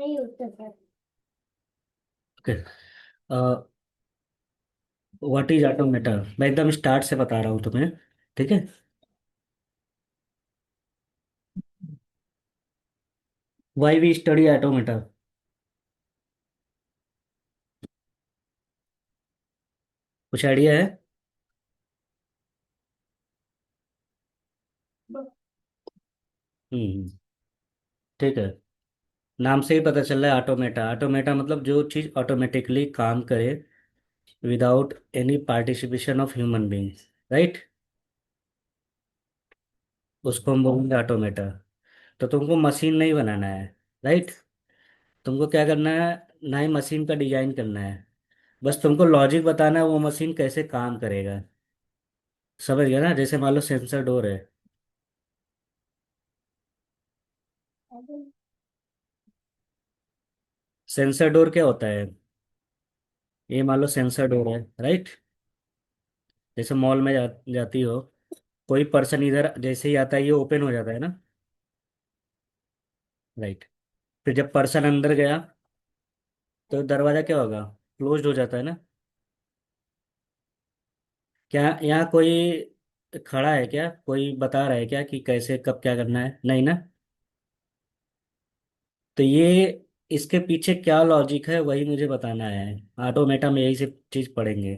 Okay. What is automata? मैं एकदम start से बता रहा हूँ तुम्हें। ठीक है। Why we study automata? कुछ आइडिया है? हम्म। ठीक है। नाम से ही पता चल रहा है ऑटोमेटा। ऑटोमेटा मतलब जो चीज़ ऑटोमेटिकली काम करे without any participation of human beings, right? उसको हम बोलेंगे ऑटोमेटा। तो तुमको मशीन नहीं बनाना है, राइट? तुमको क्या करना है? ना ही मशीन का डिजाइन करना है। बस तुमको लॉजिक बताना है वो मशीन कैसे काम करेगा। समझ गया ना? जैसे मान लो सेंसर डोर है। सेंसर डोर क्या होता है? ये मान लो सेंसर डोर है, राइट? जैसे मॉल में जाती हो, कोई पर्सन इधर जैसे ही आता है ये ओपन हो जाता है ना, राइट? फिर जब पर्सन अंदर गया तो दरवाजा क्या होगा? क्लोज हो जाता है ना। क्या यहाँ कोई खड़ा है क्या? कोई बता रहा है क्या कि कैसे कब क्या करना है? नहीं ना। तो ये इसके पीछे क्या लॉजिक है वही मुझे बताना है। ऑटोमेटा में यही सब चीज पढ़ेंगे।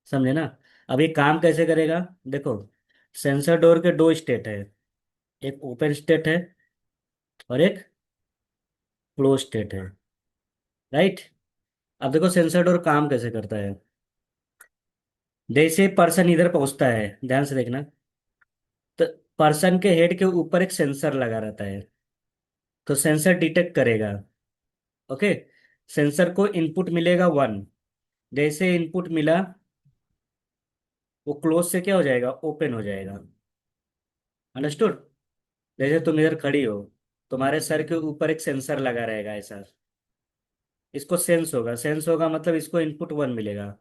समझे ना? अब ये काम कैसे करेगा? देखो, सेंसर डोर के दो स्टेट है। एक ओपन स्टेट है और एक क्लोज स्टेट है, राइट? अब देखो सेंसर डोर काम कैसे करता है। जैसे पर्सन इधर पहुंचता है, ध्यान से देखना, तो पर्सन के हेड के ऊपर एक सेंसर लगा रहता है। तो सेंसर डिटेक्ट करेगा। ओके। सेंसर को इनपुट मिलेगा 1। जैसे इनपुट मिला वो क्लोज से क्या हो जाएगा? ओपन हो जाएगा। अंडरस्टूड? जैसे तुम इधर खड़ी हो, तुम्हारे सर के ऊपर एक सेंसर लगा रहेगा ऐसा। इसको सेंस होगा मतलब इसको इनपुट 1 मिलेगा।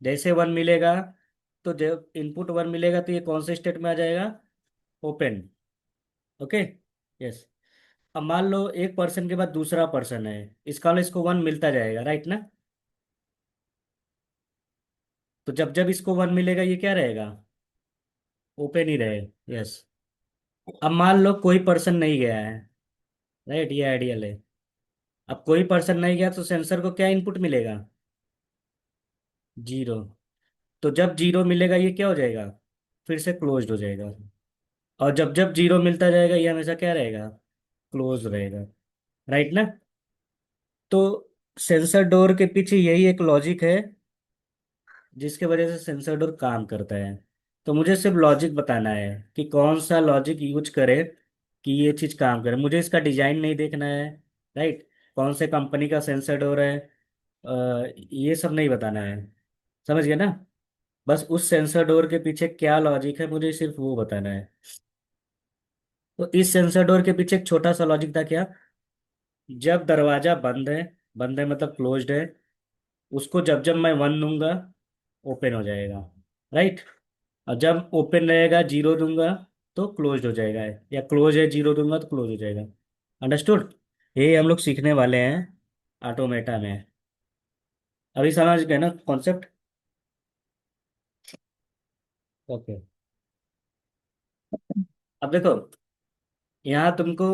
जैसे 1 मिलेगा तो जब इनपुट 1 मिलेगा तो ये कौन से स्टेट में आ जाएगा? ओपन। ओके। यस। अब मान लो एक पर्सन के बाद दूसरा पर्सन है, इसका मतलब इसको 1 मिलता जाएगा, राइट ना? तो जब जब इसको 1 मिलेगा ये क्या रहेगा? ओपन ही रहेगा। यस। अब मान लो कोई पर्सन नहीं गया है, राइट? ये आइडियल है। अब कोई पर्सन नहीं गया तो सेंसर को क्या इनपुट मिलेगा? 0। तो जब 0 मिलेगा ये क्या हो जाएगा? फिर से क्लोज्ड हो जाएगा। और जब जब 0 मिलता जाएगा ये हमेशा क्या रहेगा? क्लोज रहेगा, राइट ना? तो सेंसर डोर के पीछे यही एक लॉजिक है जिसके वजह से सेंसर डोर काम करता है। तो मुझे सिर्फ लॉजिक बताना है कि कौन सा लॉजिक यूज करे कि ये चीज काम करे। मुझे इसका डिजाइन नहीं देखना है, राइट? कौन से कंपनी का सेंसर डोर है, ये सब नहीं बताना है। समझ गए ना? बस उस सेंसर डोर के पीछे क्या लॉजिक है मुझे सिर्फ वो बताना है। तो इस सेंसर डोर के पीछे एक छोटा सा लॉजिक था क्या? जब दरवाजा बंद है मतलब क्लोज्ड है, उसको जब जब मैं 1 दूंगा ओपन हो जाएगा, राइट? और जब ओपन रहेगा 0 दूंगा तो क्लोज हो जाएगा, या क्लोज है 0 दूंगा तो क्लोज हो जाएगा। अंडरस्टूड? ये हम लोग सीखने वाले हैं ऑटोमेटा में। अभी समझ गए ना कॉन्सेप्ट? ओके। अब देखो, यहाँ तुमको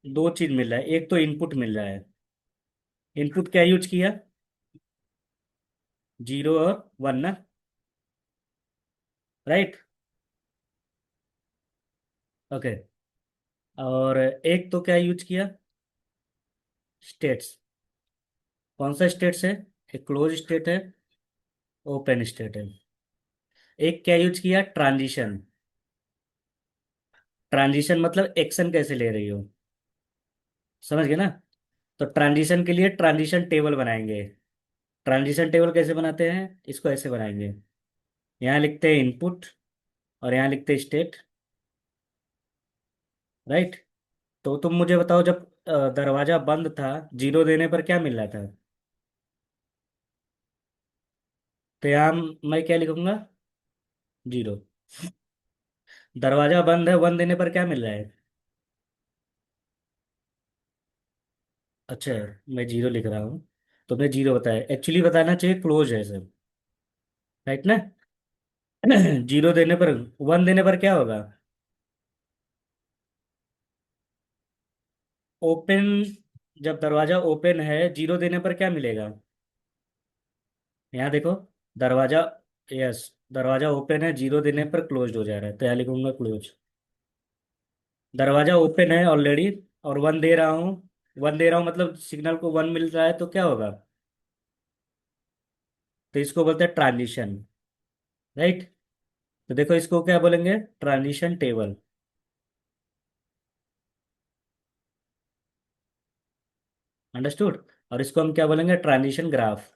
दो चीज मिल रहा है। एक तो इनपुट मिल रहा है। इनपुट क्या यूज किया? 0 और 1 ना, राइट? ओके। और एक तो क्या यूज किया? स्टेट्स। कौन सा स्टेट्स है? एक क्लोज स्टेट है, ओपन स्टेट है। एक क्या यूज किया? ट्रांजिशन। ट्रांजिशन मतलब एक्शन कैसे ले रही हो। समझ गए ना? तो ट्रांजिशन के लिए ट्रांजिशन टेबल बनाएंगे। ट्रांजिशन टेबल कैसे बनाते हैं? इसको ऐसे बनाएंगे। यहाँ लिखते हैं इनपुट और यहाँ लिखते हैं स्टेट, राइट? तो तुम मुझे बताओ, जब दरवाजा बंद था 0 देने पर क्या मिल रहा था? तो यहाँ मैं क्या लिखूंगा? 0। दरवाजा बंद है, 1 देने पर क्या मिल रहा है? अच्छा, मैं 0 लिख रहा हूँ। तो मैं 0 बताया, एक्चुअली बताना चाहिए क्लोज है सर। राइट ना? 0 देने पर, 1 देने पर क्या होगा? ओपन। जब दरवाजा ओपन है, 0 देने पर क्या मिलेगा? यहाँ देखो। दरवाजा, यस, दरवाजा ओपन है, 0 देने पर क्लोज हो जा रहा है, तो यहाँ लिखूंगा क्लोज। दरवाजा ओपन है ऑलरेडी, और 1 दे रहा हूँ। 1 दे रहा हूँ मतलब सिग्नल को 1 मिल रहा है, तो क्या होगा? तो इसको बोलते हैं ट्रांजिशन। राइट? तो देखो इसको क्या बोलेंगे? Transition table. अंडरस्टूड? और इसको हम क्या बोलेंगे? Transition graph.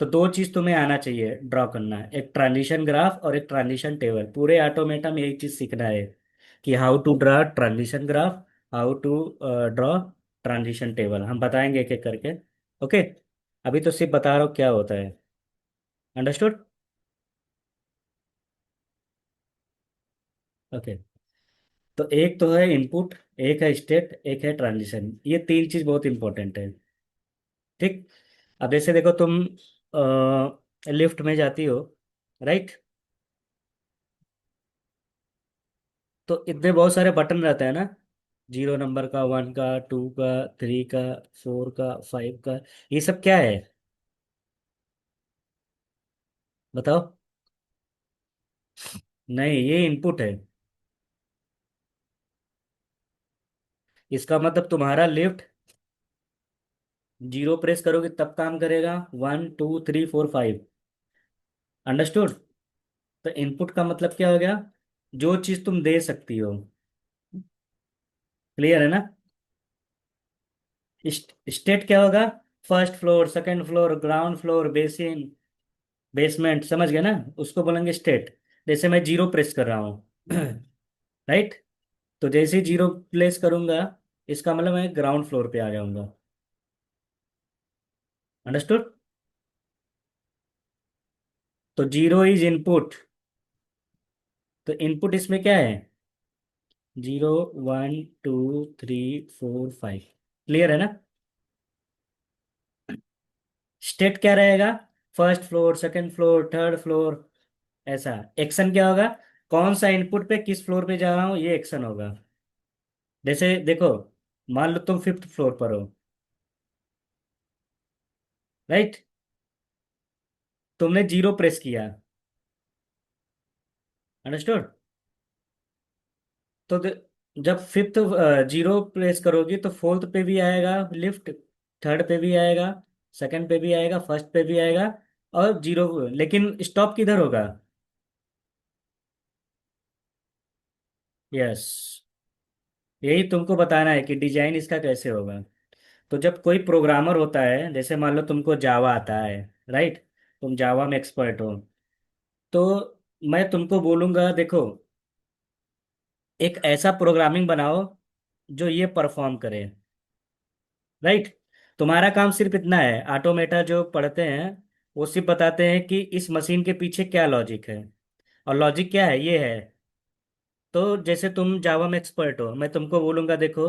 तो दो चीज तुम्हें आना चाहिए ड्रॉ करना, एक ट्रांजिशन ग्राफ और एक ट्रांजिशन टेबल। पूरे ऑटोमेटा में एक चीज सीखना है कि how to draw transition graph, how to draw transition table. हम बताएंगे एक एक करके। ओके? अभी तो सिर्फ बता रहा हूँ क्या होता है। अंडरस्टूड? ओके। तो एक तो है इनपुट, एक है स्टेट, एक है ट्रांजिशन। ये तीन चीज बहुत इंपॉर्टेंट है। ठीक। अब जैसे देखो तुम लिफ्ट में जाती हो, राइट? तो इतने बहुत सारे बटन रहते हैं ना, 0 नंबर का, 1 का, 2 का, 3 का, 4 का, 5 का। ये सब क्या है? बताओ। नहीं, ये इनपुट है। इसका मतलब तुम्हारा लिफ्ट 0 प्रेस करोगे तब काम करेगा, 1 2 3 4 5। अंडरस्टूड? तो इनपुट का मतलब क्या हो गया? जो चीज तुम दे सकती हो। क्लियर है ना? स्टेट क्या होगा? First floor, second floor, ground floor, basin, basement, समझ गए ना? उसको बोलेंगे स्टेट। जैसे मैं 0 प्रेस कर रहा हूँ। राइट? तो जैसे ही 0 प्लेस करूंगा, इसका मतलब मैं ग्राउंड फ्लोर पे आ जाऊंगा। अंडरस्टूड? तो 0 इज इनपुट। तो इनपुट इसमें क्या है? 0 1 2 3 4 5। क्लियर है ना? स्टेट क्या रहेगा? First floor, second floor, third floor. ऐसा। एक्शन क्या होगा? कौन सा इनपुट पे किस फ्लोर पे जा रहा हूँ, ये एक्शन होगा। जैसे देखो, मान लो तुम 5th फ्लोर पर हो, राइट? तुमने 0 प्रेस किया। अंडरस्टूड? तो जब 5th 0 प्रेस करोगी तो 4th पे भी आएगा लिफ्ट, थर्ड पे भी आएगा, सेकंड पे भी आएगा, फर्स्ट पे भी आएगा, और 0। लेकिन स्टॉप किधर होगा? यस। यही तुमको बताना है कि डिजाइन इसका कैसे होगा। तो जब कोई प्रोग्रामर होता है, जैसे मान लो तुमको जावा आता है, राइट? तुम जावा में एक्सपर्ट हो, तो मैं तुमको बोलूंगा देखो, एक ऐसा प्रोग्रामिंग बनाओ जो ये परफॉर्म करे। राइट? तुम्हारा काम सिर्फ इतना है, ऑटोमेटा जो पढ़ते हैं वो सिर्फ बताते हैं कि इस मशीन के पीछे क्या लॉजिक है। और लॉजिक क्या है, ये है। तो जैसे तुम जावा में एक्सपर्ट हो, मैं तुमको बोलूंगा देखो,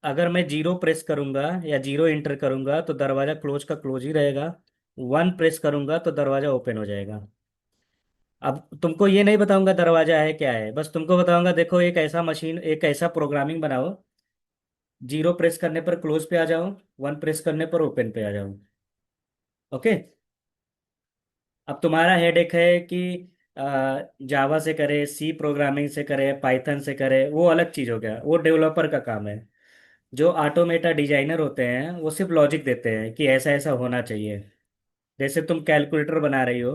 अगर मैं 0 प्रेस करूंगा या 0 इंटर करूंगा तो दरवाजा क्लोज का क्लोज ही रहेगा। 1 प्रेस करूंगा तो दरवाजा ओपन हो जाएगा। अब तुमको ये नहीं बताऊंगा दरवाजा है क्या है, बस तुमको बताऊंगा देखो, एक ऐसा मशीन, एक ऐसा प्रोग्रामिंग बनाओ, 0 प्रेस करने पर क्लोज पे आ जाओ, 1 प्रेस करने पर ओपन पे आ जाओ। ओके? अब तुम्हारा हेडेक है कि जावा से करे, सी प्रोग्रामिंग से करे, पाइथन से करे, वो अलग चीज़ हो गया, वो डेवलपर का काम है। जो ऑटोमेटा डिजाइनर होते हैं वो सिर्फ लॉजिक देते हैं कि ऐसा ऐसा होना चाहिए। जैसे तुम कैलकुलेटर बना रही हो,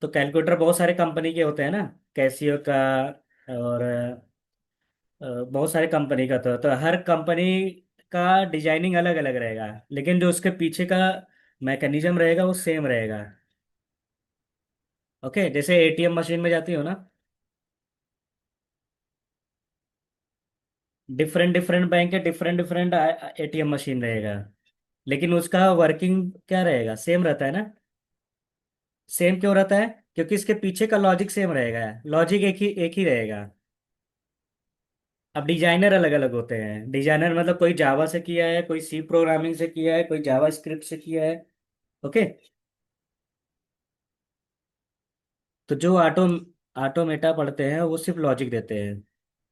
तो कैलकुलेटर बहुत सारे कंपनी के होते हैं ना, कैसियो का, और बहुत सारे कंपनी का। तो हर कंपनी का डिजाइनिंग अलग अलग रहेगा, लेकिन जो उसके पीछे का मैकेनिज्म रहेगा वो सेम रहेगा। ओके? जैसे एटीएम मशीन में जाती हो ना, डिफरेंट डिफरेंट बैंक के डिफरेंट डिफरेंट एटीएम मशीन रहेगा, लेकिन उसका वर्किंग क्या रहेगा? सेम रहता है ना? सेम क्यों रहता है? क्योंकि इसके पीछे का लॉजिक सेम रहेगा, लॉजिक एक ही रहेगा। अब डिजाइनर अलग अलग होते हैं। डिजाइनर मतलब कोई जावा से किया है, कोई सी प्रोग्रामिंग से किया है, कोई जावा स्क्रिप्ट से किया है। ओके। तो जो ऑटोमेटा पढ़ते हैं वो सिर्फ लॉजिक देते हैं।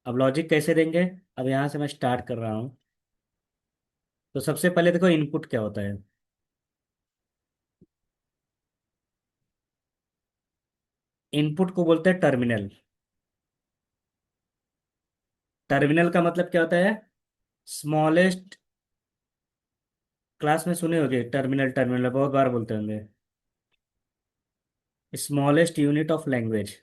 अब लॉजिक कैसे देंगे? अब यहाँ से मैं स्टार्ट कर रहा हूँ। तो सबसे पहले देखो इनपुट क्या होता है। इनपुट को बोलते हैं टर्मिनल। टर्मिनल का मतलब क्या होता है? स्मॉलेस्ट। क्लास में सुने होंगे टर्मिनल, टर्मिनल बहुत बार बोलते होंगे। Smallest unit of language.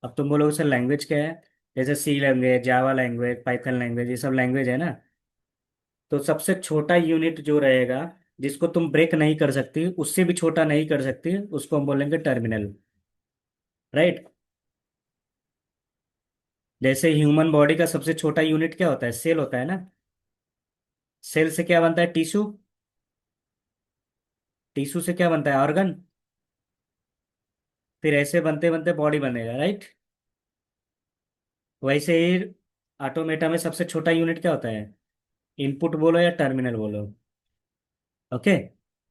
अब तुम बोलोगे सर लैंग्वेज क्या है? जैसे C language, Java language, Python language, ये सब लैंग्वेज है ना। तो सबसे छोटा यूनिट जो रहेगा, जिसको तुम ब्रेक नहीं कर सकती, उससे भी छोटा नहीं कर सकती, उसको हम बोलेंगे टर्मिनल। राइट। जैसे ह्यूमन बॉडी का सबसे छोटा यूनिट क्या होता है? सेल होता है ना। सेल से क्या बनता है? टिश्यू। टिश्यू से क्या बनता है? ऑर्गन। फिर ऐसे बनते बनते बॉडी बनेगा, राइट। वैसे ही ऑटोमेटा में सबसे छोटा यूनिट क्या होता है? इनपुट बोलो या टर्मिनल बोलो। ओके।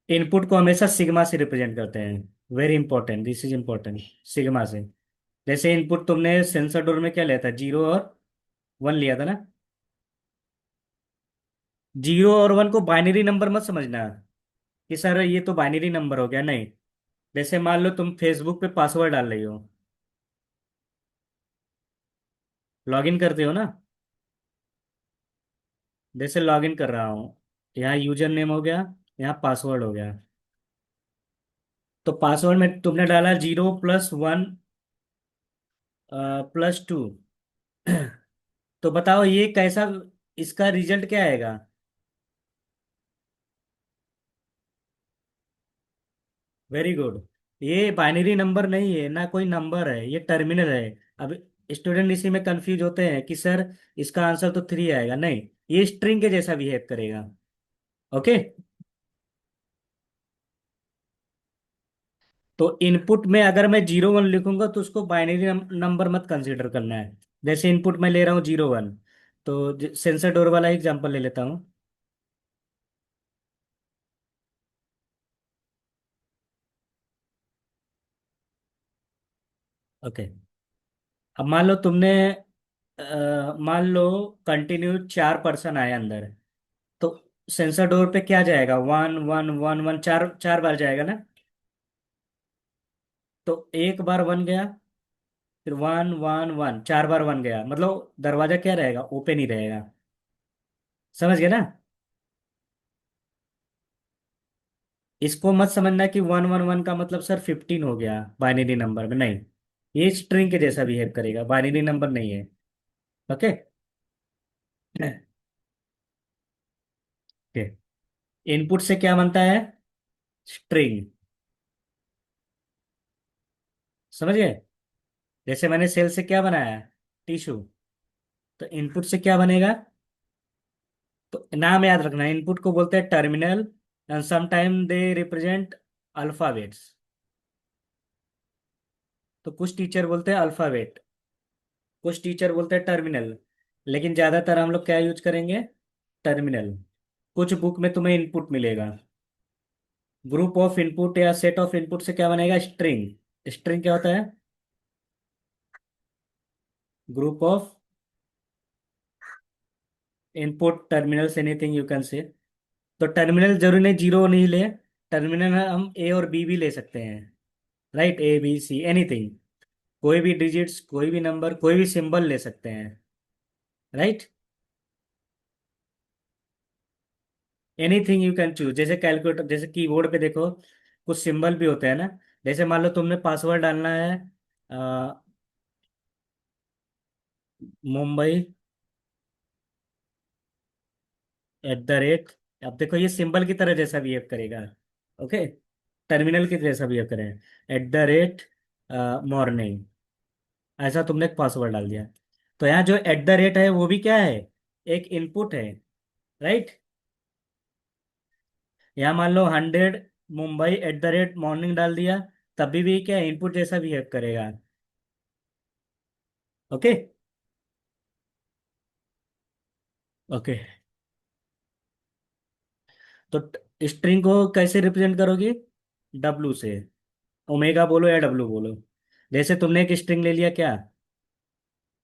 इनपुट को हमेशा सिग्मा से रिप्रेजेंट करते हैं। Very important, this is important. Sigma से। जैसे इनपुट तुमने सेंसर डोर में क्या लिया था? 0 और 1 लिया था ना। 0 और 1 को बाइनरी नंबर मत समझना कि सर ये तो बाइनरी नंबर हो गया, नहीं। जैसे मान लो तुम फेसबुक पे पासवर्ड डाल रही हो, लॉगिन करते हो ना। जैसे लॉगिन कर रहा हूँ, यहाँ यूजर नेम हो गया, यहाँ पासवर्ड हो गया। तो पासवर्ड में तुमने डाला 0 + 1 + 2। तो बताओ ये कैसा, इसका रिजल्ट क्या आएगा? Very good. ये बाइनरी नंबर नहीं है ना, कोई नंबर है, ये टर्मिनल है। अब स्टूडेंट इसी में कंफ्यूज होते हैं कि सर इसका आंसर तो 3 आएगा, नहीं। ये स्ट्रिंग के जैसा बिहेव करेगा। ओके। तो इनपुट में अगर मैं 0 1 लिखूंगा तो उसको बाइनरी नंबर मत कंसीडर करना है। जैसे इनपुट में ले रहा हूँ 0 1। तो सेंसर डोर वाला एग्जांपल ले लेता हूँ। ओके। अब मान लो तुमने मान लो कंटिन्यू 4 पर्सन आए अंदर। तो सेंसर डोर पे क्या जाएगा? 1 1 1 1, चार चार बार जाएगा ना। तो एक बार 1 गया, फिर 1 1 1, 4 बार 1 गया, मतलब दरवाजा क्या रहेगा? ओपन ही रहेगा। समझ गए ना? इसको मत समझना कि 1 1 1 का मतलब सर 15 हो गया बाइनरी नंबर में, नहीं। ये स्ट्रिंग के जैसा बिहेव करेगा, बाइनरी नंबर नहीं है। ओके। इनपुट से क्या बनता है? स्ट्रिंग। समझ गए? जैसे मैंने सेल से क्या बनाया? टिश्यू। तो इनपुट से क्या बनेगा? तो नाम याद रखना, इनपुट को बोलते हैं terminal, and sometime they represent alphabets. तो कुछ टीचर बोलते हैं अल्फाबेट, कुछ टीचर बोलते हैं टर्मिनल, लेकिन ज्यादातर हम लोग क्या यूज करेंगे? टर्मिनल। कुछ बुक में तुम्हें इनपुट मिलेगा। ग्रुप ऑफ इनपुट या सेट ऑफ इनपुट से क्या बनेगा? स्ट्रिंग। स्ट्रिंग क्या होता है? Group of input terminals, anything you can से। तो टर्मिनल जरूरी नहीं 0 नहीं ले। टर्मिनल हम ए और बी भी ले सकते हैं। Right, A B C anything. कोई भी डिजिट्स, कोई भी नंबर, कोई भी सिंबल ले सकते हैं। Right. Anything you can choose. जैसे कैलकुलेटर, जैसे कीबोर्ड पे देखो कुछ सिंबल भी होते हैं ना। जैसे मान लो तुमने पासवर्ड डालना है अ, मुंबई @। अब देखो ये सिंबल की तरह जैसा बिहेव करेगा। ओके। टर्मिनल की जैसा बिहेव करेगा। @मॉर्निंग। ऐसा तुमने एक पासवर्ड डाल दिया। तो यहाँ जो @ है वो भी क्या है? एक इनपुट है। राइट। यहाँ मान लो 100 मुंबई @मॉर्निंग डाल दिया, तभी भी क्या इनपुट जैसा बिहेव करेगा। ओके। ओके। तो स्ट्रिंग को कैसे रिप्रेजेंट करोगे? डब्लू से। ओमेगा बोलो या डब्लू बोलो। जैसे तुमने एक स्ट्रिंग ले लिया क्या,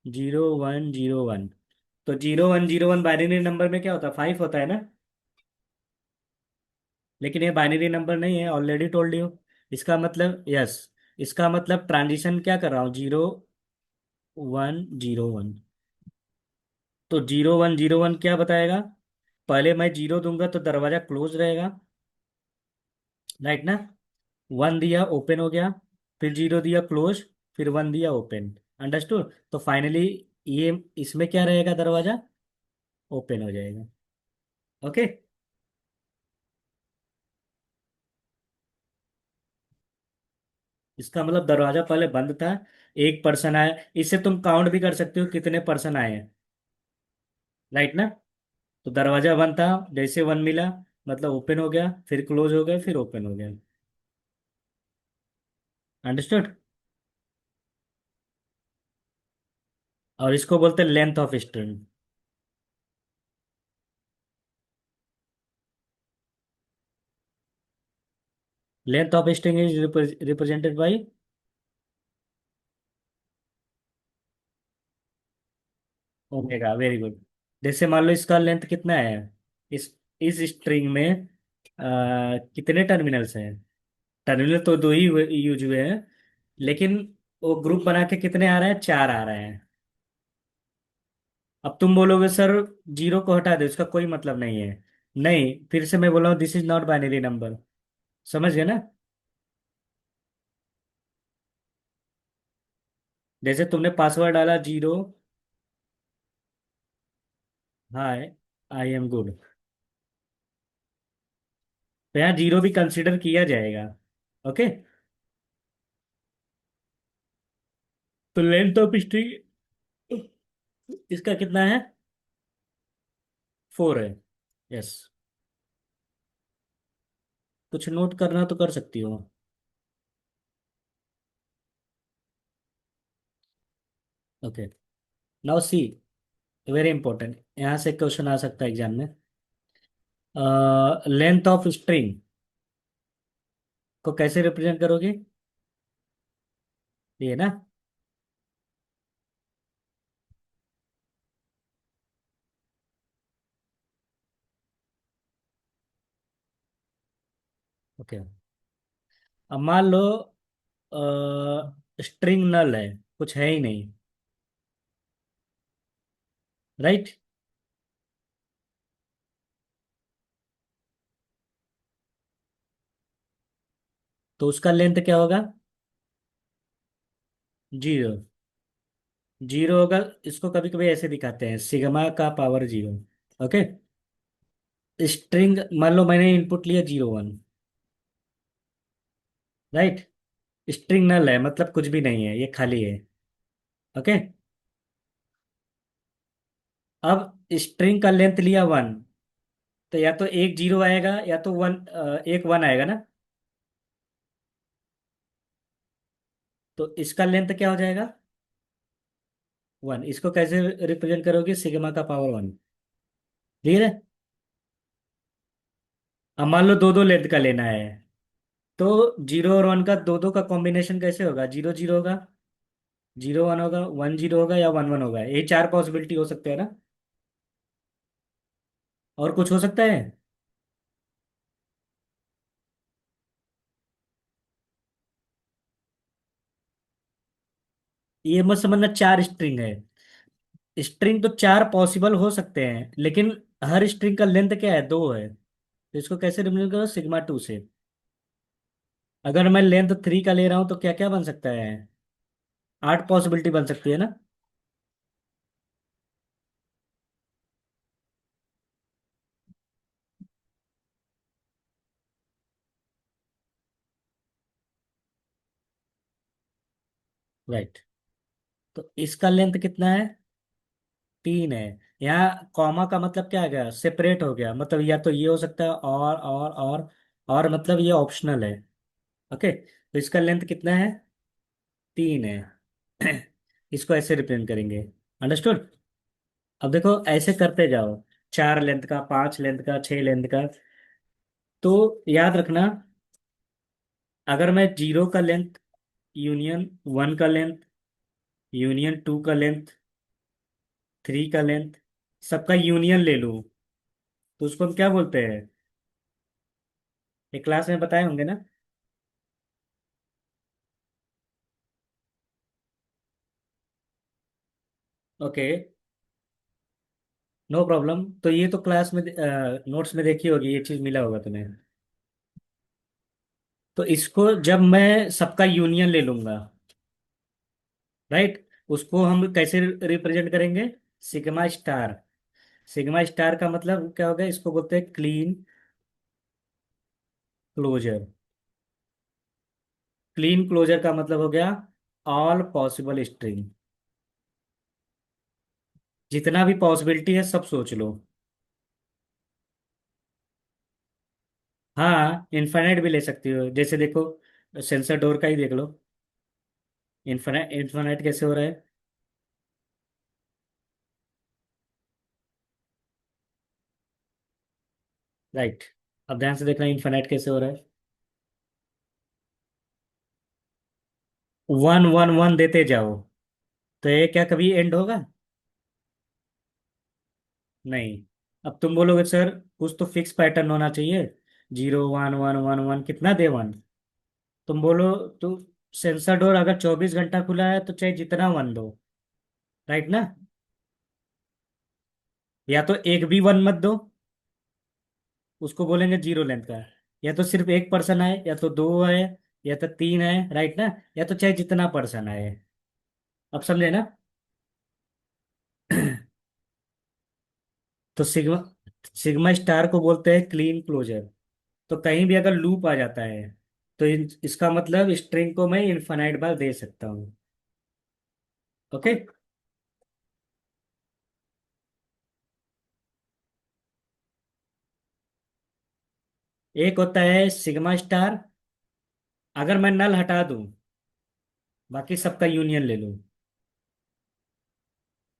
0101। तो 0101 बाइनरी नंबर में क्या होता है, 5 होता है ना। लेकिन ये बाइनरी नंबर नहीं है, ऑलरेडी टोल्ड यू। इसका मतलब यस, इसका मतलब ट्रांजिशन क्या कर रहा हूँ, 0101। तो 0101 क्या बताएगा, पहले मैं जीरो दूंगा तो दरवाजा क्लोज रहेगा, राइट ना। वन दिया ओपन हो गया, फिर जीरो दिया क्लोज, फिर वन दिया ओपन। अंडरस्टूड। तो फाइनली ये इसमें क्या रहेगा, दरवाजा ओपन हो जाएगा। ओके। इसका मतलब दरवाजा पहले बंद था, एक पर्सन आया, इससे तुम काउंट भी कर सकते हो कितने पर्सन आए हैं, राइट ना। तो दरवाजा बंद था, जैसे वन मिला मतलब ओपन हो गया, फिर क्लोज हो गया, फिर ओपन हो गया। अंडरस्टूड। और इसको बोलते हैं length of string. Length of string is represented by omega. Very good. जैसे मान लो इसका लेंथ कितना है, इस स्ट्रिंग में कितने टर्मिनल्स हैं। टर्मिनल तो दो ही यूज हुए हैं, लेकिन वो ग्रुप बना के कितने आ रहे हैं, चार आ रहे हैं। अब तुम बोलोगे सर जीरो को हटा दो, इसका कोई मतलब नहीं है। नहीं, फिर से मैं बोला हूँ this is not binary number. समझ गए ना। जैसे तुमने पासवर्ड डाला 0, हाय आई एम गुड, तो यहाँ जीरो भी कंसिडर किया जाएगा। ओके। तो लेंथ ऑफ स्ट्रिंग इसका कितना है, 4 है। यस। कुछ नोट करना तो कर सकती हो। Okay. Now see, very important, यहाँ से क्वेश्चन आ सकता है एग्जाम में। लेंथ ऑफ स्ट्रिंग को कैसे रिप्रेजेंट करोगे, ये ना। ओके। अब मान लो स्ट्रिंग नल है, कुछ है ही नहीं, राइट। तो उसका लेंथ क्या होगा, जीरो। जीरो होगा। इसको कभी कभी ऐसे दिखाते हैं, सिग्मा का पावर जीरो। ओके। स्ट्रिंग मान लो मैंने इनपुट लिया 01, राइट। स्ट्रिंग नल है, मतलब कुछ भी नहीं है, ये खाली है। ओके। अब स्ट्रिंग का लेंथ लिया 1, तो या तो एक जीरो आएगा या तो एक वन आएगा ना। तो इसका लेंथ क्या हो जाएगा, 1। इसको कैसे रिप्रेजेंट करोगे, सिग्मा का पावर 1। क्लियर है। अब मान लो दो दो लेंथ का लेना है, तो 0 और 1 का दो दो का कॉम्बिनेशन कैसे होगा, 0 0 होगा, 0 1 होगा, 1 0 होगा, या 1 1 होगा। ये चार पॉसिबिलिटी हो सकते हैं ना। और कुछ हो सकता है। ये मत समझना चार स्ट्रिंग है, स्ट्रिंग तो चार पॉसिबल हो सकते हैं, लेकिन हर स्ट्रिंग का लेंथ क्या है, 2 है। तो इसको कैसे रिप्रेजेंट करो, सिग्मा 2 से। अगर मैं लेंथ 3 का ले रहा हूं तो क्या क्या बन सकता है, 8 पॉसिबिलिटी बन सकती है ना। राइट। तो इसका लेंथ कितना है, तीन है। यहाँ कॉमा का मतलब क्या आ गया, सेपरेट हो गया, मतलब या तो ये हो सकता है और मतलब ये ऑप्शनल है। ओके, तो इसका लेंथ कितना है, तीन है। इसको ऐसे रिप्रेजेंट करेंगे। अंडरस्टूड। अब देखो ऐसे करते जाओ, चार लेंथ का, पांच लेंथ का, छह लेंथ का। तो याद रखना, अगर मैं जीरो का लेंथ, यूनियन वन का लेंथ, यूनियन टू का लेंथ, थ्री का लेंथ, सबका यूनियन ले लूं, तो उसको हम क्या बोलते हैं, ये क्लास में बताए होंगे ना। Okay, no problem. तो ये तो क्लास में नोट्स में देखी होगी, ये चीज मिला होगा तुम्हें। तो इसको जब मैं सबका यूनियन ले लूंगा, राइट, उसको हम कैसे रिप्रेजेंट करेंगे, सिग्मा स्टार। सिग्मा स्टार का मतलब क्या होगा, इसको बोलते हैं क्लीन क्लोजर। क्लीन क्लोजर का मतलब हो गया ऑल पॉसिबल स्ट्रिंग, जितना भी पॉसिबिलिटी है सब सोच लो। हाँ, इन्फिनाइट भी ले सकती हो, जैसे देखो सेंसर डोर का ही देख लो। इन्फिनाइट, इन्फिनाइट कैसे हो रहा है, राइट। अब ध्यान से देखना इन्फिनाइट कैसे हो रहा है, वन वन वन देते जाओ, तो ये क्या कभी एंड होगा, नहीं। अब तुम बोलोगे सर कुछ तो फिक्स पैटर्न होना चाहिए, zero one one one one कितना दे वन, तुम बोलो, तो सेंसर डोर अगर 24 घंटा खुला है तो चाहे जितना वन दो, राइट ना। या तो एक भी वन मत दो, उसको बोलेंगे जीरो लेंथ का। या तो सिर्फ एक पर्सन आए, या तो दो आए, या तो तीन आए, राइट ना। या तो चाहे जितना पर्सन आए। अब समझे ना। तो सिग्मा, सिग्मा स्टार को बोलते हैं क्लीन क्लोजर। तो कहीं भी अगर लूप आ जाता है, तो इसका मतलब स्ट्रिंग को मैं इनफाइनाइट बार दे सकता हूँ। ओके। एक होता है सिग्मा स्टार, अगर मैं नल हटा दूं, बाकी सबका यूनियन ले लूं,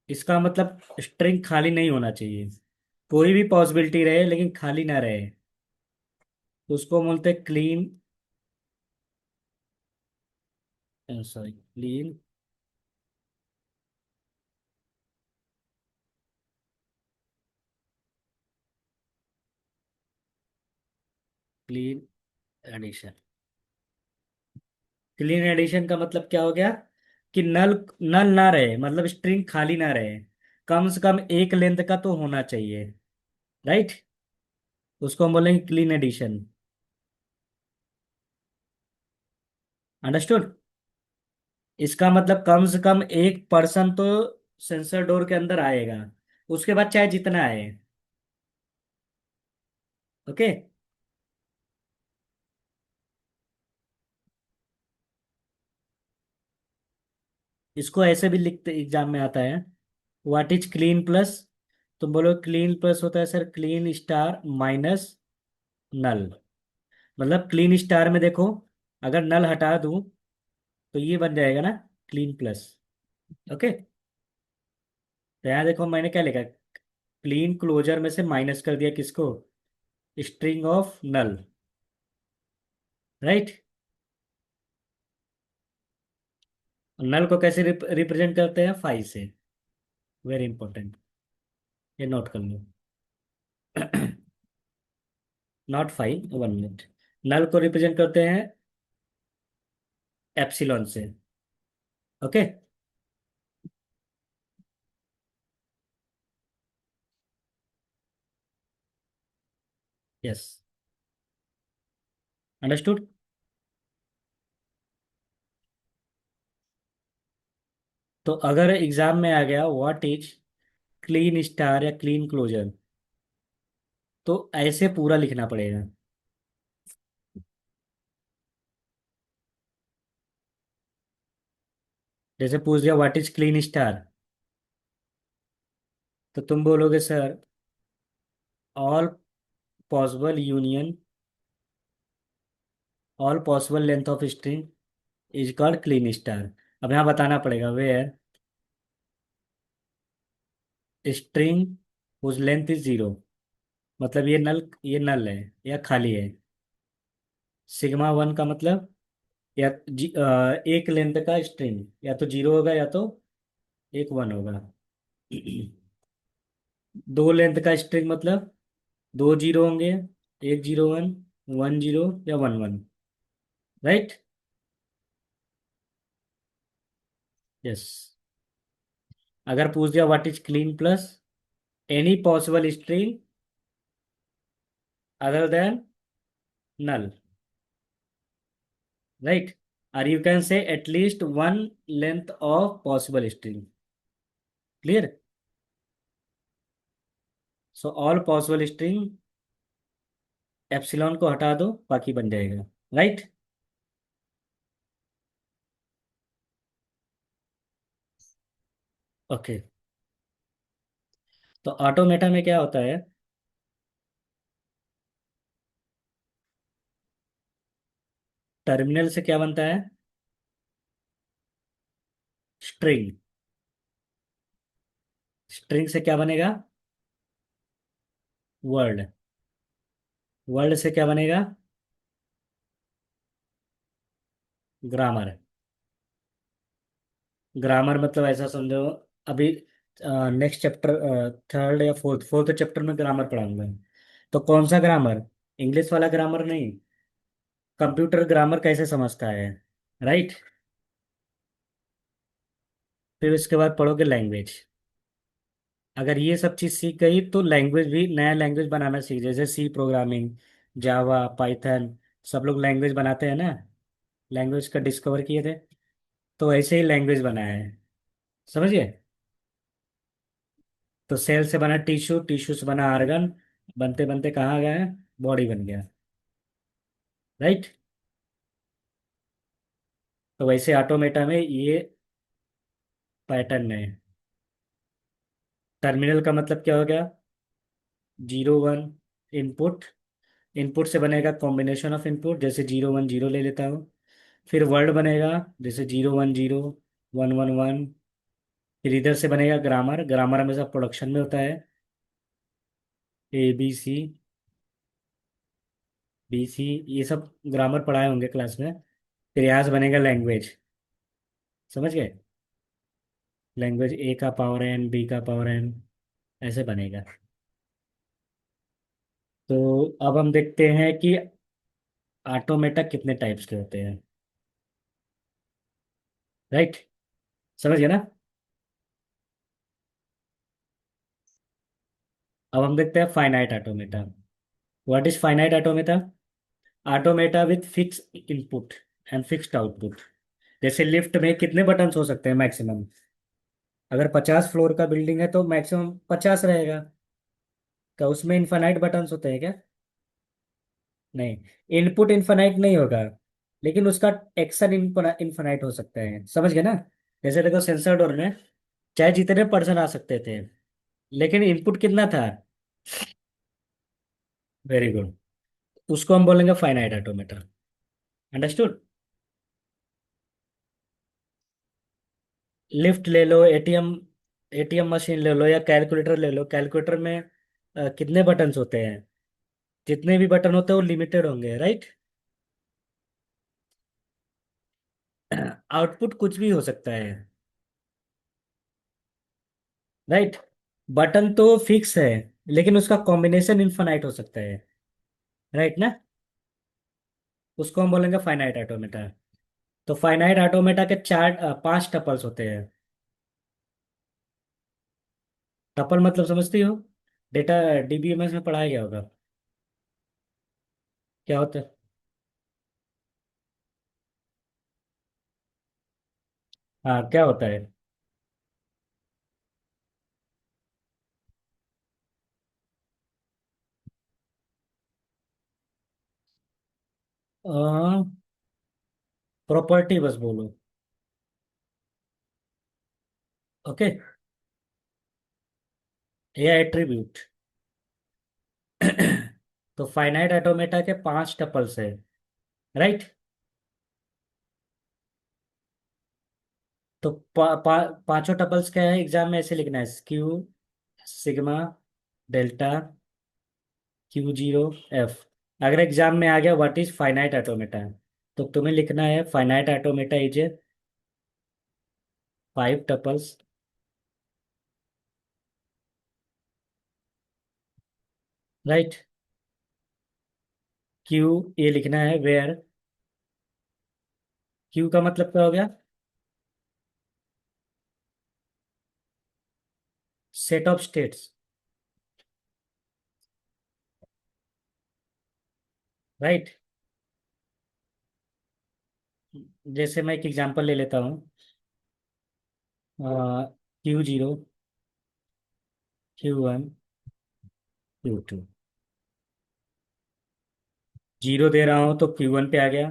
इसका मतलब स्ट्रिंग खाली नहीं होना चाहिए, कोई भी पॉसिबिलिटी रहे लेकिन खाली ना रहे, तो उसको बोलते हैं Kleene, sorry, Kleene, Kleene addition. Kleene addition का मतलब क्या हो गया, कि नल, नल ना रहे, मतलब स्ट्रिंग खाली ना रहे, कम से कम एक लेंथ का तो होना चाहिए, राइट। उसको हम बोलेंगे क्लीन एडिशन। अंडरस्टूड। इसका मतलब कम से कम एक पर्सन तो सेंसर डोर के अंदर आएगा, उसके बाद चाहे जितना आए। ओके। इसको ऐसे भी लिखते एग्जाम में आता है, व्हाट इज क्लीन प्लस। तुम बोलो क्लीन प्लस होता है सर क्लीन स्टार माइनस नल। मतलब क्लीन स्टार में देखो, अगर नल हटा दूं तो ये बन जाएगा ना क्लीन प्लस। ओके। तो यहाँ देखो मैंने क्या लिखा, क्लीन क्लोजर में से माइनस कर दिया किसको, स्ट्रिंग ऑफ नल, राइट। नल को कैसे रिप्रेजेंट करते हैं, फाइव से, वेरी इंपॉर्टेंट, ये नोट कर लो। Not five, one minute. Null को रिप्रेजेंट करते हैं एप्सिलॉन से। ओके। Yes, understood. तो अगर एग्जाम में आ गया व्हाट इज क्लीन स्टार या क्लीन क्लोजर, तो ऐसे पूरा लिखना पड़ेगा। जैसे पूछ दिया व्हाट इज क्लीन स्टार, तो तुम बोलोगे sir all possible union, all possible length of string is called Kleene star. अब यहाँ बताना पड़ेगा where string whose length is zero, मतलब ये नल है या खाली है। सिग्मा वन का मतलब या एक लेंथ का स्ट्रिंग या तो जीरो होगा या तो एक वन होगा। दो लेंथ का स्ट्रिंग मतलब दो जीरो होंगे, एक जीरो वन, वन जीरो या वन वन। राइट। यस। अगर पूछ दिया what is Kleene plus any possible string other than null, right, और you can say at least one length of possible string. Clear. So all possible string epsilon को हटा दो बाकी बन जाएगा। राइट। ओके। तो ऑटोमेटा में क्या होता है? टर्मिनल से क्या बनता है? स्ट्रिंग। स्ट्रिंग से क्या बनेगा? वर्ड। वर्ड से क्या बनेगा? ग्रामर। ग्रामर मतलब ऐसा समझो, अभी नेक्स्ट चैप्टर, थर्ड या फोर्थ चैप्टर में ग्रामर पढ़ाऊंगा। तो कौन सा ग्रामर? इंग्लिश वाला ग्रामर नहीं, कंप्यूटर ग्रामर कैसे समझता है। राइट। फिर उसके बाद पढ़ोगे लैंग्वेज। अगर ये सब चीज़ सीख गई तो लैंग्वेज भी, नया लैंग्वेज बनाना सीख, जैसे सी प्रोग्रामिंग, जावा, पाइथन, सब लोग लैंग्वेज बनाते हैं ना, लैंग्वेज का डिस्कवर किए थे, तो ऐसे ही लैंग्वेज बनाया है। समझिए। तो सेल से बना टिश्यू, टिश्यू से बना आर्गन, बनते बनते कहाँ गए? बॉडी बन गया। राइट। तो वैसे ऑटोमेटा में ये पैटर्न है। टर्मिनल का मतलब क्या हो गया? जीरो वन इनपुट, इनपुट से बनेगा कॉम्बिनेशन ऑफ इनपुट, जैसे जीरो वन जीरो ले लेता हूँ। फिर वर्ड बनेगा, जैसे zero one zero, one one one. फिर इधर से बनेगा ग्रामर, ग्रामर हमेशा प्रोडक्शन में होता है, A B C, B C, ये सब ग्रामर पढ़ाए होंगे क्लास में। फिर यहाँ से बनेगा लैंग्वेज। समझ गए? लैंग्वेज ए का पावर एन, बी का पावर एन, ऐसे बनेगा। तो अब हम देखते हैं कि ऑटोमेटा कितने टाइप्स के होते हैं। राइट। समझ गए ना? अब हम देखते हैं finite automata. What is finite automata? Automata with fix input and fixed output. जैसे लिफ्ट में कितने बटन हो सकते हैं मैक्सिमम? अगर 50 फ्लोर का बिल्डिंग है तो मैक्सिमम 50 रहेगा। क्या उसमें इन्फानाइट बटन्स होते हैं क्या? नहीं। इनपुट इन्फानाइट नहीं होगा, लेकिन उसका एक्शन इन्फानाइट हो सकता है। समझ गए ना? जैसे देखो सेंसर डोर में चाहे जितने पर्सन आ सकते थे, लेकिन इनपुट कितना था? Very good. उसको हम बोलेंगे फाइनाइट ऑटोमेटा। अंडरस्टूड? लिफ्ट ले लो, एटीएम, एटीएम मशीन ले लो या कैलकुलेटर ले लो। कैलकुलेटर में कितने बटन्स होते हैं? जितने भी बटन होते हैं वो लिमिटेड होंगे। राइट। आउटपुट कुछ भी हो सकता है। राइट। बटन तो फिक्स है, लेकिन उसका कॉम्बिनेशन इनफाइनाइट हो सकता है। राइट ना? उसको हम बोलेंगे फाइनाइट ऑटोमेटा। तो फाइनाइट ऑटोमेटा के चार, पांच टपल्स होते हैं। टपल मतलब समझती हो? डेटा डीबीएमएस में पढ़ाया गया होगा। क्या होता है? हाँ, क्या होता है? प्रॉपर्टी बस बोलो। ओके। या एट्रीब्यूट। तो फाइनाइट ऑटोमेटा के 5 टपल्स है, राइट। तो पांचों टपल्स क्या है, एग्जाम में ऐसे लिखना है, Q sigma delta Q0 F। अगर एग्जाम में आ गया व्हाट इज फाइनाइट ऑटोमेटा, तो तुम्हें लिखना है finite automata is 5 tuples, right. Q, ये लिखना है वेयर, क्यू का मतलब क्या हो गया, सेट ऑफ स्टेट्स, राइट। जैसे मैं एक एग्जांपल ले लेता हूँ, Q0 Q1 Q2, जीरो दे रहा हूँ तो Q1 पे आ गया,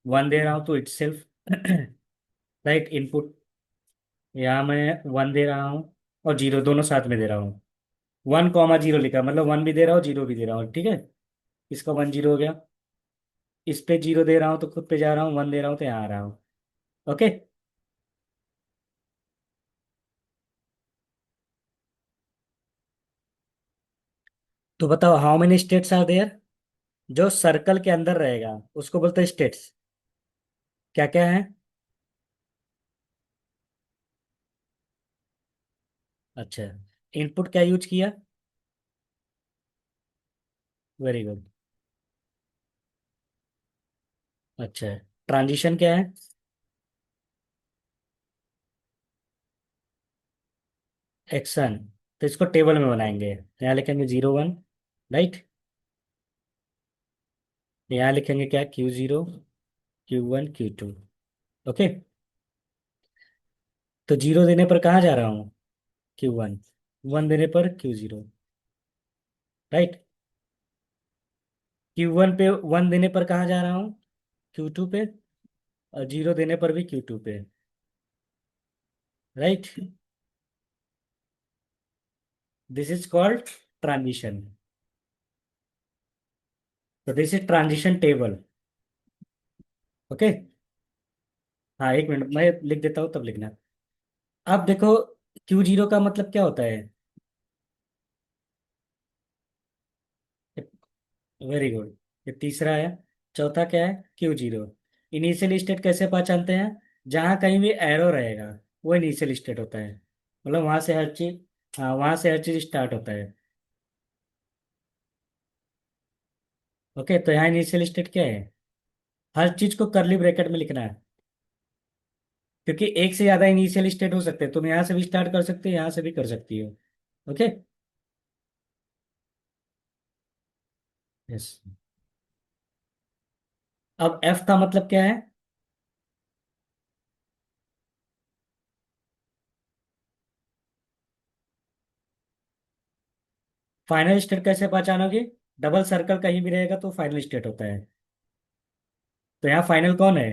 वन दे रहा हूँ तो इटसेल्फ, राइट। इनपुट यहाँ मैं वन दे रहा हूँ और जीरो दोनों साथ में दे रहा हूँ, 1,0 लिखा मतलब वन भी दे रहा हूँ जीरो भी दे रहा हूँ, ठीक है। इसका 1 0 हो गया, इस पे जीरो दे रहा हूँ तो खुद पे जा रहा हूँ, वन दे रहा हूँ तो यहाँ आ रहा हूँ, ओके। तो बताओ how many states are there, जो सर्कल के अंदर रहेगा उसको बोलते हैं स्टेट्स। क्या क्या है? अच्छा, इनपुट क्या यूज किया? Very good. अच्छा, ट्रांजिशन क्या है? एक्शन। तो इसको टेबल में बनाएंगे, यहाँ लिखेंगे 0 1, राइट। यहाँ लिखेंगे क्या, Q0 Q1 Q2, ओके। तो जीरो देने पर कहाँ जा रहा हूँ, Q1, वन देने पर Q0, राइट। Q1 पे वन देने पर कहाँ जा रहा हूँ, Q2 पे, और जीरो देने पर भी Q2 पे, right. This is called transition. तो this is transition table, okay. हाँ, एक मिनट मैं लिख देता हूँ तब लिखना। अब देखो, Q0 का मतलब क्या होता है? वेरी गुड, ये तीसरा है। चौथा क्या है, Q0। इनिशियल स्टेट कैसे पहचानते हैं? जहाँ कहीं भी एरो रहेगा वो इनिशियल स्टेट होता है, मतलब वहां से हर चीज, हाँ वहां से हर चीज स्टार्ट होता है, ओके। तो यहाँ इनिशियल स्टेट क्या है, हर चीज को करली ब्रैकेट में लिखना है, क्योंकि एक से ज्यादा इनिशियल स्टेट हो सकते हैं, तुम यहाँ से भी स्टार्ट कर सकते हो यहाँ से भी कर सकती हो, ओके। यस। अब एफ का मतलब क्या है? फाइनल स्टेट कैसे पहचानोगे? डबल सर्कल कहीं भी रहेगा तो फाइनल स्टेट होता है। तो यहाँ फाइनल कौन है,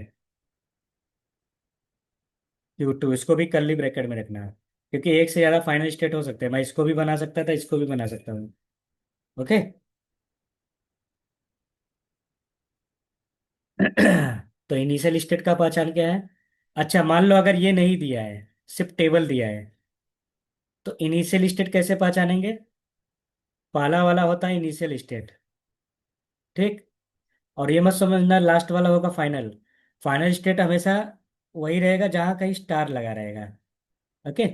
Q2। इसको भी कर्ली ब्रैकेट में रखना है, क्योंकि एक से ज्यादा फाइनल स्टेट हो सकते हैं, मैं इसको भी बना सकता था इसको भी बना सकता हूँ, ओके। तो इनिशियल स्टेट का पहचान क्या है? अच्छा, मान लो अगर ये नहीं दिया है, सिर्फ टेबल दिया है, तो इनिशियल स्टेट कैसे पहचानेंगे? पहला वाला होता है इनिशियल स्टेट, ठीक। और ये मत समझना लास्ट वाला होगा फाइनल। फाइनल स्टेट हमेशा वही रहेगा जहां कहीं स्टार लगा रहेगा, ओके।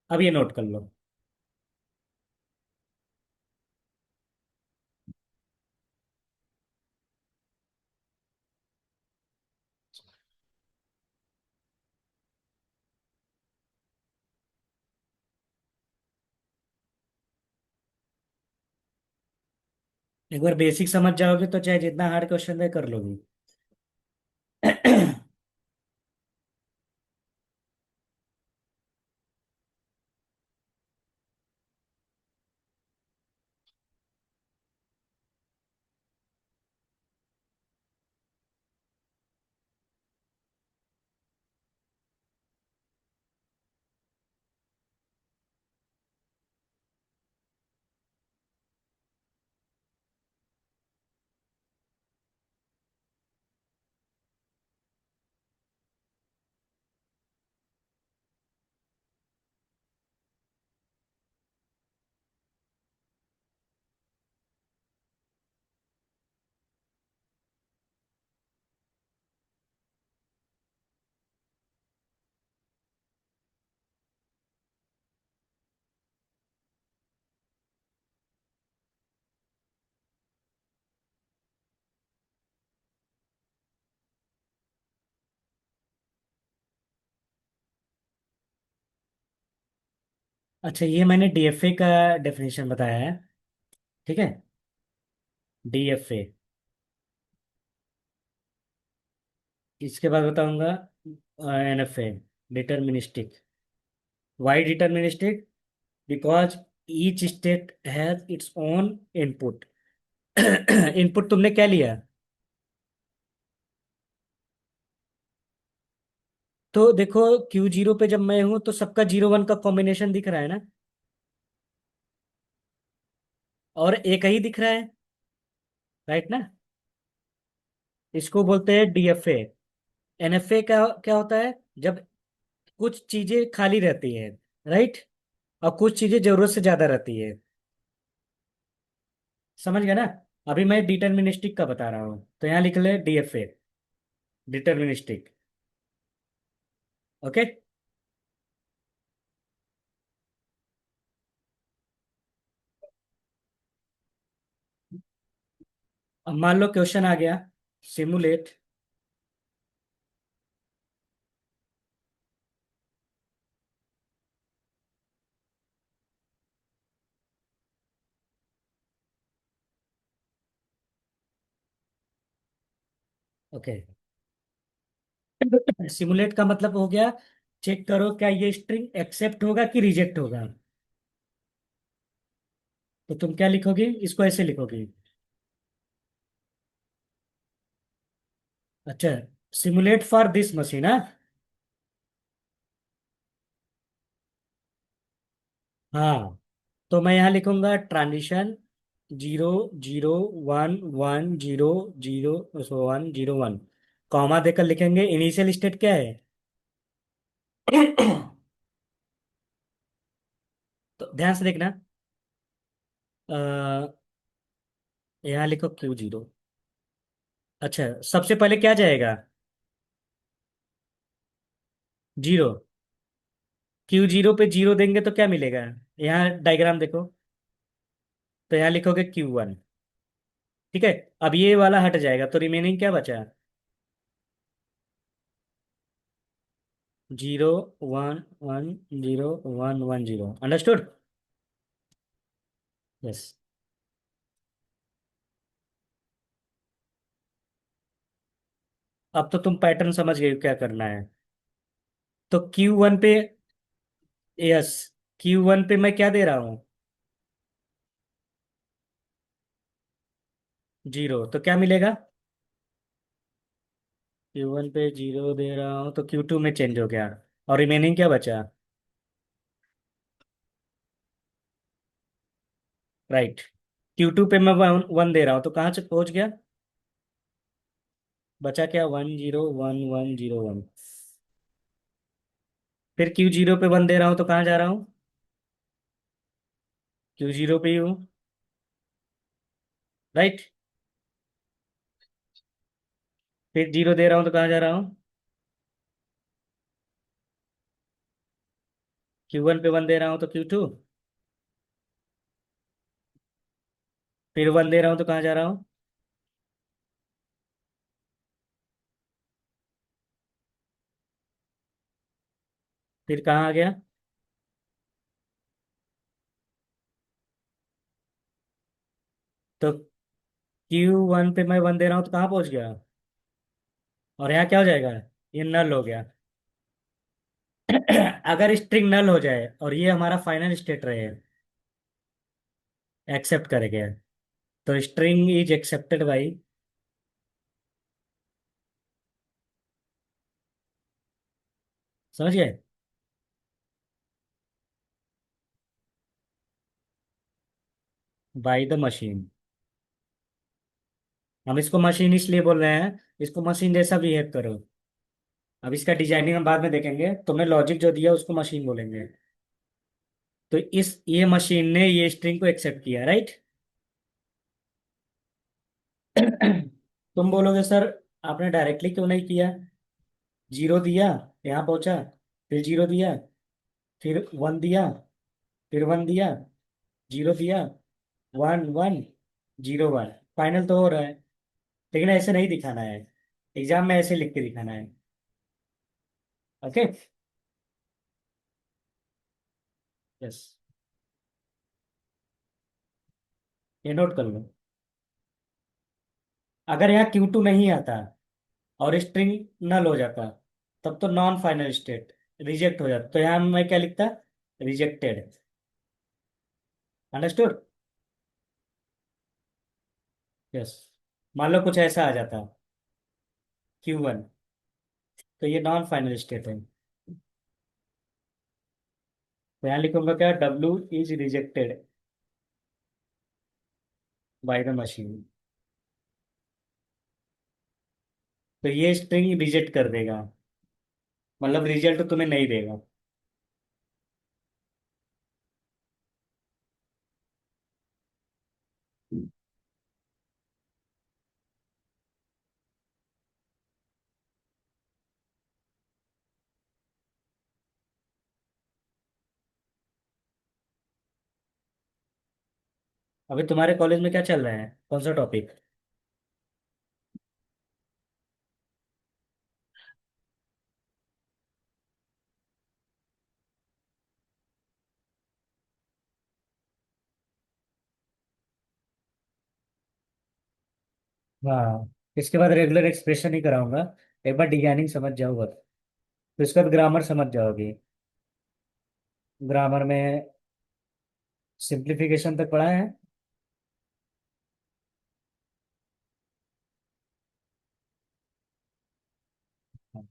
अब ये नोट कर लो। एक बार बेसिक समझ जाओगे तो चाहे जितना हार्ड क्वेश्चन दे कर लोगे। अच्छा, ये मैंने डीएफए का डेफिनेशन बताया है। ठीक है। डीएफए। इसके बाद बताऊंगा NFA, deterministic. Why deterministic? Because each state has its own input. Input तुमने क्या लिया? तो देखो, क्यू जीरो पे जब मैं हूं तो सबका जीरो वन का कॉम्बिनेशन दिख रहा है ना, और एक ही दिख रहा है। राइट ना? इसको बोलते हैं डीएफए। एनएफए क्या क्या होता है? जब कुछ चीजें खाली रहती है, राइट, और कुछ चीजें जरूरत से ज्यादा रहती है। समझ गया ना? अभी मैं डिटर्मिनिस्टिक का बता रहा हूँ, तो यहाँ लिख ले डीएफए, डिटर्मिनिस्टिक। ओके। अब मान लो क्वेश्चन आ गया, सिमुलेट। ओके। सिमुलेट का मतलब हो गया, चेक करो क्या ये स्ट्रिंग एक्सेप्ट होगा कि रिजेक्ट होगा। तो तुम क्या लिखोगे? इसको ऐसे लिखोगे। अच्छा, सिमुलेट फॉर दिस मशीन, हाँ। हाँ, तो मैं यहाँ लिखूंगा ट्रांजिशन 0 0 1 1 0 0 1 कॉमा देकर लिखेंगे। इनिशियल स्टेट क्या है? तो ध्यान से देखना। अ, यहाँ लिखो क्यू जीरो। अच्छा, सबसे पहले क्या जाएगा? जीरो। क्यू जीरो पे जीरो देंगे तो क्या मिलेगा? यहाँ डायग्राम देखो। तो यहाँ लिखोगे क्यू वन। ठीक है। अब ये वाला हट जाएगा तो रिमेनिंग क्या बचा? 0 1 1 0 1 1 0। अंडरस्टूड? यस। अब तो तुम पैटर्न समझ गए हो क्या करना है। तो क्यू वन पे, यस, क्यू वन पे मैं क्या दे रहा हूँ? जीरो, तो क्या मिलेगा? क्यू वन पे जीरो दे रहा हूँ तो क्यू टू में चेंज हो गया, और रिमेनिंग क्या बचा? राइट। क्यू टू पे मैं वन वन दे रहा हूँ तो कहाँ से पहुंच गया? बचा क्या? 1 0 1 1 0 1। फिर क्यू जीरो पे वन दे रहा हूँ तो कहाँ जा रहा हूँ? क्यू जीरो पे ही हूँ। राइट। फिर जीरो दे रहा हूँ तो कहाँ जा रहा हूँ? क्यू वन पे वन दे रहा हूँ तो क्यू टू। फिर वन दे रहा हूँ तो कहाँ जा रहा हूँ? फिर कहाँ आ गया? तो क्यू वन पे मैं वन दे रहा हूँ तो कहाँ पहुंच गया? और यहाँ क्या हो जाएगा? ये नल हो गया। अगर स्ट्रिंग नल हो जाए और ये हमारा फाइनल स्टेट रहे, एक्सेप्ट करेंगे, तो स्ट्रिंग इज एक्सेप्टेड बाई, समझ गए? By the machine. हम इसको मशीन इसलिए बोल रहे हैं, इसको मशीन जैसा बिहेव करो। अब इसका डिजाइनिंग हम बाद में देखेंगे, तुमने लॉजिक जो दिया उसको मशीन बोलेंगे। तो इस ये मशीन ने ये स्ट्रिंग को एक्सेप्ट किया, राइट? तुम बोलोगे सर, आपने डायरेक्टली क्यों नहीं किया? जीरो दिया, यहाँ पहुंचा, फिर जीरो दिया, फिर वन दिया, फिर वन दिया, जीरो दिया, 1 1 0 1, फाइनल तो हो रहा है। लेकिन ऐसे नहीं दिखाना है, एग्जाम में ऐसे लिख के दिखाना है। ओके। यस। ये नोट कर लो। अगर यहाँ Q2 नहीं आता और स्ट्रिंग नल हो जाता, तब तो नॉन फाइनल स्टेट, रिजेक्ट हो जाता। तो यहाँ मैं क्या लिखता? रिजेक्टेड। अंडरस्टूड? यस। मान लो कुछ ऐसा आ जाता, Q1, तो ये नॉन फाइनल स्टेट है। तो यहाँ लिखूंगा क्या? W is rejected by the machine. तो ये स्ट्रिंग रिजेक्ट कर देगा, मतलब रिजल्ट तुम्हें नहीं देगा। अभी तुम्हारे कॉलेज में क्या चल रहा है? कौन सा टॉपिक? हाँ। इसके बाद रेगुलर एक्सप्रेशन ही कराऊंगा। एक बार डिजाइनिंग समझ जाओ बस। तो इसके बाद ग्रामर समझ जाओगी। ग्रामर में सिंप्लीफिकेशन तक पढ़ा है।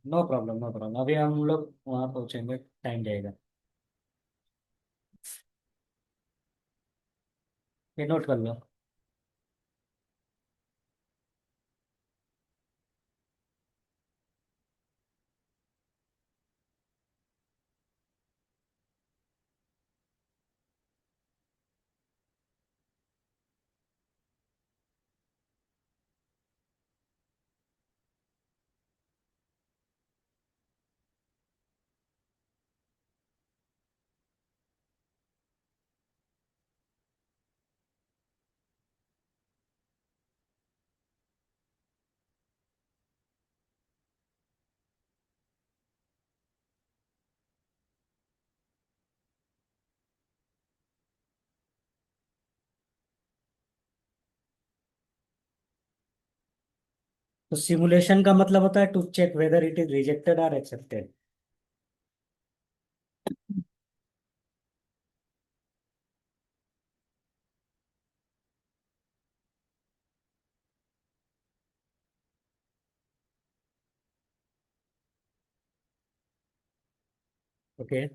नो प्रॉब्लम, नो प्रॉब्लम, अभी हम लोग वहाँ पहुँचेंगे, टाइम जाएगा। ये नोट कर लो। तो सिमुलेशन का मतलब होता है to check whether it is rejected और accepted. Okay.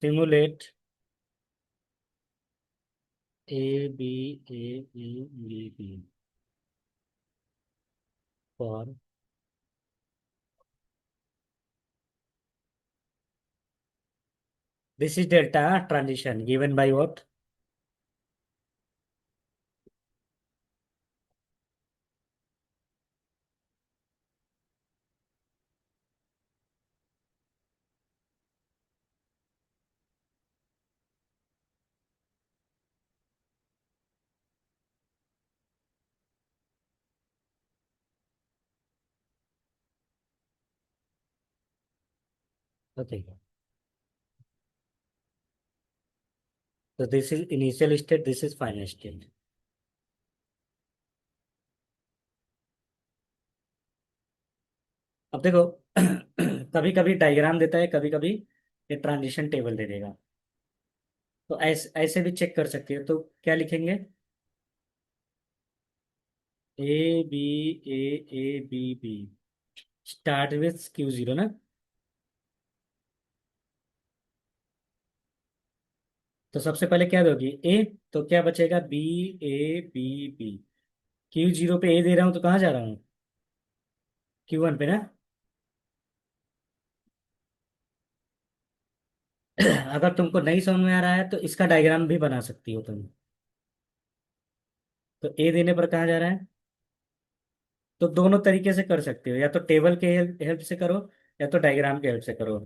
Simulate A B A A B B for. This is delta transition given by what? Okay. तो this is initial state, this is final state. अब देखो, कभी कभी diagram देता है, कभी कभी ये ट्रांजिशन टेबल दे देगा। तो ऐसे ऐसे भी चेक कर सकते हो, तो क्या लिखेंगे? A B A A B B start with Q0 ना। तो सबसे पहले क्या दोगी? ए। तो क्या बचेगा? B A B B। Q0 पे ए दे रहा हूँ तो कहाँ जा रहा हूँ? Q1 पे ना। अगर तुमको नहीं समझ में आ रहा है तो इसका डायग्राम भी बना सकती हो तुम। तो ए देने पर कहाँ जा रहा है? तो दोनों तरीके से कर सकते हो, या तो टेबल के हेल्प से करो, या तो डायग्राम के हेल्प से करो।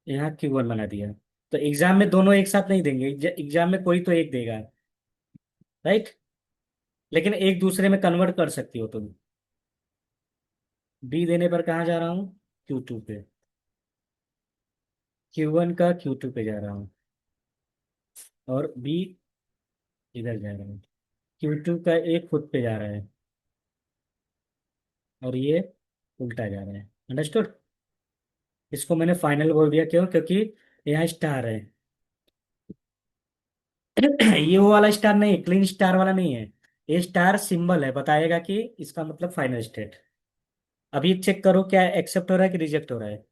यहाँ Q1 बना दिया। तो एग्जाम में दोनों एक साथ नहीं देंगे, एग्जाम में कोई तो एक देगा। राइट। लेकिन एक दूसरे में कन्वर्ट कर सकती हो तुम। बी देने पर कहाँ जा रहा हूँ? Q2 पे। Q1 का Q2 पे जा रहा हूँ। और बी इधर जा रहा है। Q2 का एक खुद पे जा रहा है। और ये उल्टा जा रहा है। अंडरस्टूड? इसको मैंने फाइनल बोल दिया, क्यों? क्योंकि यहाँ स्टार है। ये वो वाला स्टार नहीं है, क्लीन स्टार वाला नहीं है। ये स्टार सिंबल है, बताएगा कि इसका मतलब फाइनल स्टेट। अभी चेक करो क्या एक्सेप्ट हो रहा है कि रिजेक्ट हो रहा है।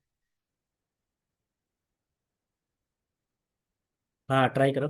हाँ, ट्राई करो।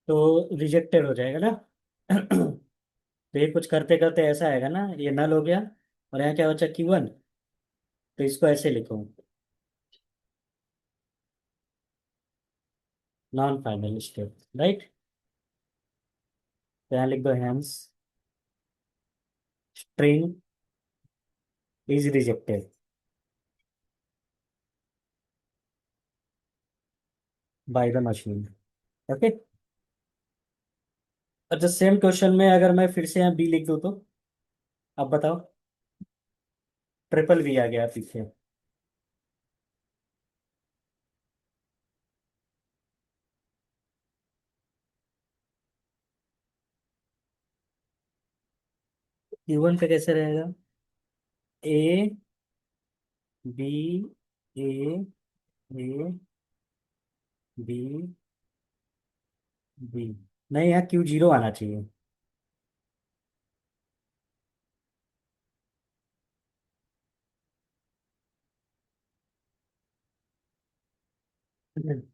तो रिजेक्टेड हो जाएगा ना? तो ये कुछ करते करते ऐसा आएगा ना, ये नल हो गया। और यहाँ क्या बचा? Q1। तो इसको ऐसे लिखो, नॉन फाइनल स्टेट। राइट। तो यहाँ लिख दो hence string is rejected by the machine. Okay. अच्छा, सेम क्वेश्चन में अगर मैं फिर से यहाँ बी लिख दूँ तो? अब बताओ। ट्रिपल बी आ गया पीछे। Q1 पे कैसे रहेगा? A B, A, A, B, B. नहीं, यहाँ Q0 आना चाहिए।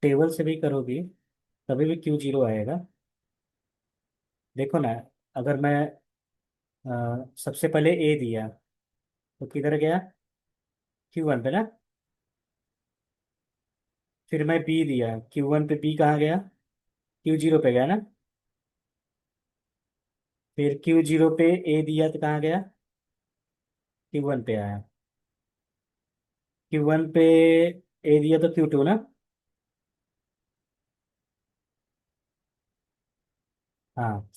टेबल से भी करोगी तभी भी Q0 आएगा। देखो ना, अगर मैं सबसे पहले ए दिया तो किधर गया? Q1 पे ना। फिर मैं बी दिया, Q1 पे बी कहाँ गया? Q0 पे गया ना। फिर Q0 पे ए दिया तो कहाँ गया? Q1 पे आया। Q1 पे ए दिया तो Q2 ना। हाँ।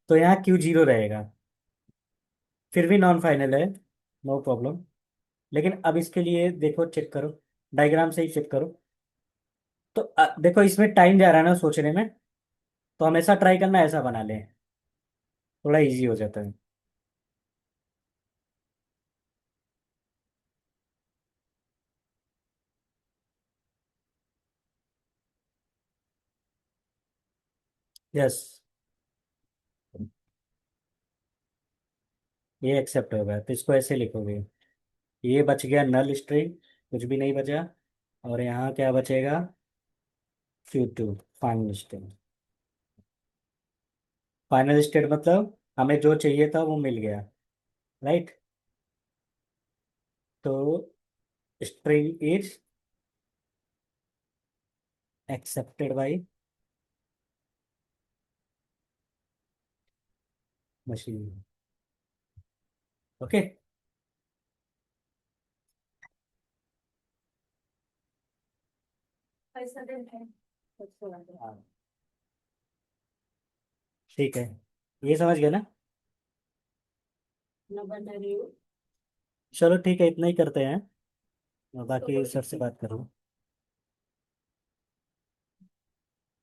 तो यहाँ Q0 रहेगा। फिर भी नॉन फाइनल है, नो प्रॉब्लम। लेकिन अब इसके लिए देखो, चेक करो, डायग्राम से ही चेक करो। तो देखो, इसमें टाइम जा रहा है ना सोचने में। तो हमेशा ट्राई करना ऐसा बना लें, थोड़ा इजी हो जाता है। यस। ये एक्सेप्ट होगा, तो इसको ऐसे लिखोगे। ये बच गया नल स्ट्रिंग, कुछ भी नहीं बचा। और यहाँ क्या बचेगा? Q2 final state. Final state मतलब हमें जो चाहिए था वो मिल गया, राइट। तो string is accepted by machine. Okay. हाँ, ठीक है, ये समझ गए ना। चलो ठीक है, इतना ही करते हैं, बाकी सर से बात करो।